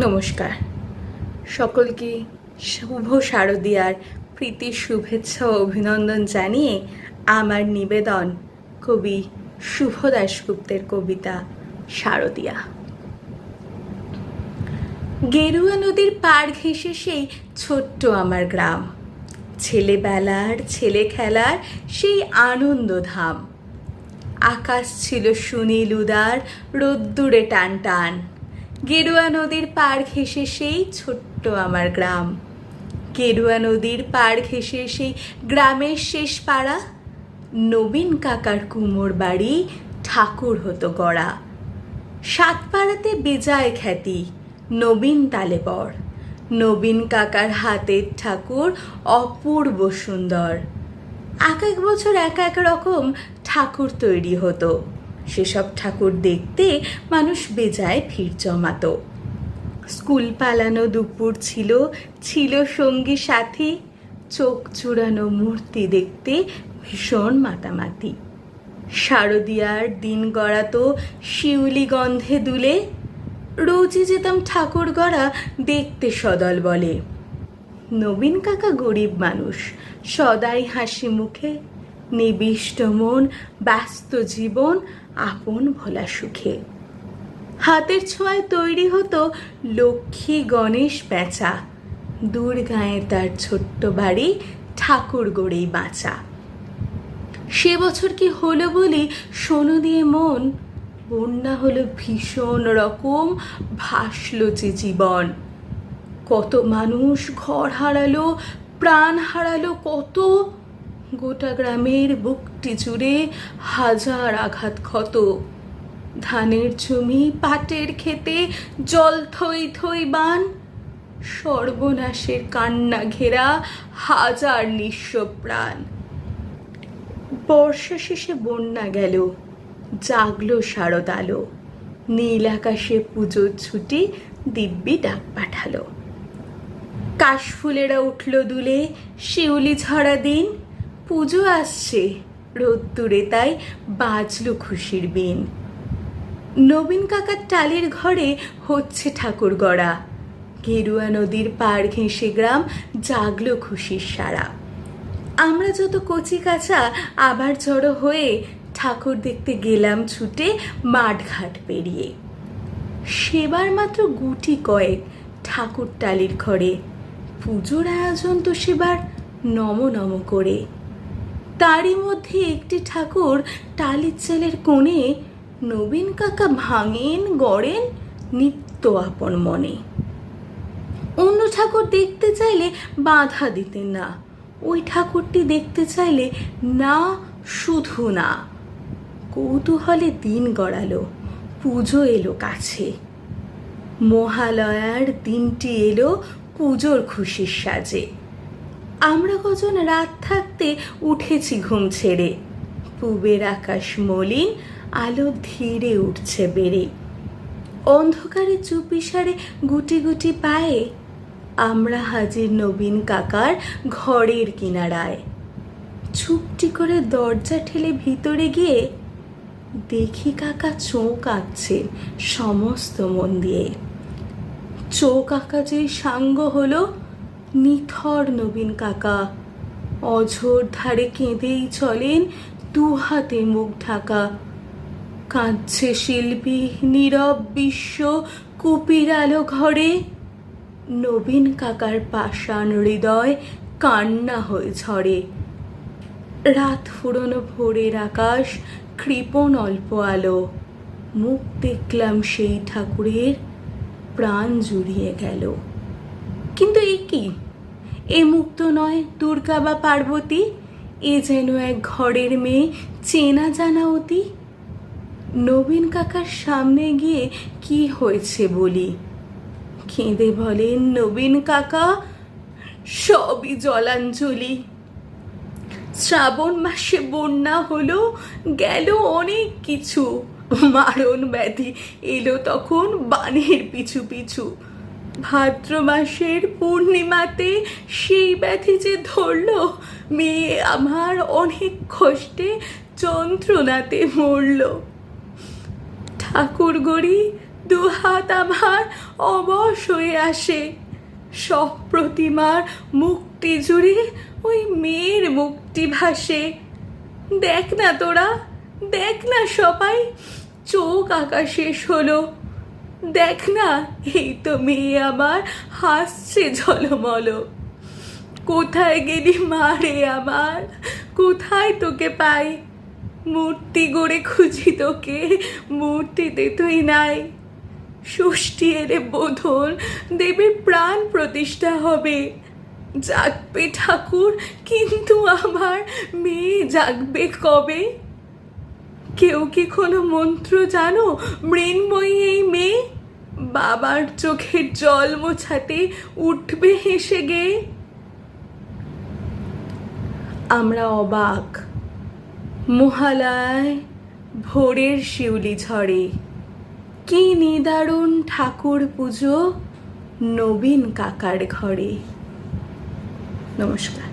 নমস্কার সকলকে শুভ শারদীয়ার প্রীতি শুভেচ্ছা ও অভিনন্দন জানিয়ে আমার নিবেদন কবি শুভ দাশগুপ্তের কবিতা শারদীয়া। গেরুয়া নদীর পাড় ঘেঁষে সেই ছোট্ট আমার গ্রাম, ছেলেবেলার ছেলে খেলার সেই আনন্দধাম। আকাশ ছিল সুনীল উদার, রোদ্দুরে টান টান। গেরুয়া নদীর পাড় ঘেঁষে সেই ছোট্ট আমার গ্রাম, গেরুয়া নদীর পাড় ঘেঁষে সেই গ্রামের শেষ পাড়া। নবীন কাকার কুমোর বাড়ি ঠাকুর হতো গড়া। সাত পাড়াতে বেজায় খ্যাতি নবীন তালেবর। নবীন কাকার হাতের ঠাকুর অপূর্ব সুন্দর। এক এক বছর এক এক রকম ঠাকুর তৈরি হতো। সেসব ঠাকুর দেখতে মানুষ বেজায় ভিড় জমাতো। স্কুল পালানো দুপুর ছিল, ছিল সঙ্গী সাথী। চোখ চুরানো মূর্তি দেখতে ভীষণ মাতামাতি। শারদীয়ার দিন গড়াতো শিউলি গন্ধে দুলে। রোজই যেতাম ঠাকুর গড়া দেখতে সদল বলে। নবীন কাকা গরিব মানুষ, সদাই হাসি মুখে। নিবিষ্ট মন, ব্যস্ত জীবন, আপন ভোলা সুখে। হাতের ছোঁয়ায় তৈরি হতো লক্ষ্মী গণেশ প্যাঁচা। দূর গাঁয়ে তার ছোট্ট বাড়ি, ঠাকুর গড়েই বাঁচা। সে বছর কি হলো বলি শোনো দিয়ে মন, বন্যা হলো ভীষণ রকম, ভাসলো যে জীবন। কত মানুষ ঘর হারালো, প্রাণ হারালো কত। গোটা গ্রামের বুকটি জুড়ে হাজার আঘাত ক্ষত। ধানের জমি পাটের খেতে জল থই থই বান। সর্বনাশের কান্না ঘেরা হাজার নিঃস্ব প্রাণ। বর্ষা শেষে বন্যা গেল, জাগলো শারদ আলো। নীল আকাশে পুজোর ছুটি দিব্যি ডাক পাঠালো। কাশফুলেরা উঠল দুলে, শিউলি ঝরা দিন। পুজো আসছে রোদ্দুরে, তাই বাজলো খুশির বিন। নবীন কাকার টালির ঘরে হচ্ছে ঠাকুর গড়া। গেরুয়া নদীর পাড় ঘেঁষে গ্রাম জাগলো খুশির সারা। আমরা যত কচি কাঁচা আবার জড়ো হয়ে ঠাকুর দেখতে গেলাম ছুটে মাঠঘাট পেরিয়ে। সেবার মাত্র গুটি কয়েক ঠাকুর টালির ঘরে। পুজোর আয়োজন তো সেবার নম নম করে। তারই মধ্যে একটি ঠাকুর টালির চালের কোণে নবীন কাকা ভাঙেন গড়েন নিত্য আপন মনে। অন্য ঠাকুর দেখতে চাইলে বাধা দিতেন না, ওই ঠাকুরটি দেখতে চাইলে না, শুধু না। কৌতূহলে দিন গড়ালো, পুজো এলো কাছে। মহালয়ার দিনটি এলো পুজোর খুশির সাজে। আমরা কজন রাত থাকতে উঠেছি ঘুম ছেড়ে। পূবের আকাশ মলিন, আলো ধীরে উঠছে বেড়ে। অন্ধকারে চুপিসারে গুটি গুটি পায়ে আমরা হাজির নবীন কাকার ঘরের কিনারায়। চুপটি করে দরজা ঠেলে ভিতরে গিয়ে দেখি কাকা চোখ আঁকছেন সমস্ত মন দিয়ে। চোখ আঁকা যেই সাঙ্গ হলো, নিথর নবীন কাকা অঝোর ধারে কেঁদেই চলেন, দু হাতে মুখ ঢাকা। কাঁদছে শিল্পী, নীরব বিশ্ব, কুপির আলো ঘরে। নবীন কাকার পাষাণ হৃদয় কান্না হয়ে ঝরে। রাত ফুরোনো ভোরের আকাশ, কৃপণ অল্প আলো। মুখ দেখলাম সেই ঠাকুরের, প্রাণ জুড়িয়ে গেল। কিন্তু এ কি, এ মুখ তো নয় দুর্গা বা পার্বতী, এ যেন এক ঘরের মেয়ে, চেনা জানা অতি। নবীন কাকার সামনে গিয়ে কি হয়েছে বলি। কেঁদে বলেন নবীন কাকা, সবই জলাঞ্জলি। শ্রাবণ মাসে বন্যা হলো, গেল অনেক কিছু। মারণ ব্যাধি এলো তখন বানের পিছু পিছু। ভাদ্র মাসের পূর্ণিমাতে সেই ব্যাধি যে ধরল, মেয়ে আমার অনেক কষ্টে যন্ত্রণাতে মরল। ঠাকুর গড়ি দুহাত আমার অবশ হয়ে আসে। সব প্রতিমার মুক্তি জুড়ে ওই মেয়ের মুক্তি ভাসে। দেখ না তোরা, দেখ না সবাই, চোখ আঁকা শেষ হলো। দেখ না, এই তো মেয়ে আমার হাসছে ঝলমল। কোথায় গেলি মা রে আমার, কোথায় তোকে পাই? মূর্তি গড়ে খুঁজি তোকে, মূর্তিতে তুই নাই। ষষ্ঠী এলে বোধন দেবীর প্রাণ প্রতিষ্ঠা হবে। জাগবে ঠাকুর, কিন্তু আমার মেয়ে জাগবে কবে? কেউ কি কোনো মন্ত্র জানো মৃন্ময়ী এই মেয়ে? বাবার চোখের জল মোছাতে উঠবে হেসে গেয়ে। আমরা অবাক। মহালয়ায় ভোরের শিউলি ঝরে, কি নিদারুণ ঠাকুর পুজো নবীন কাকার ঘরে। নমস্কার।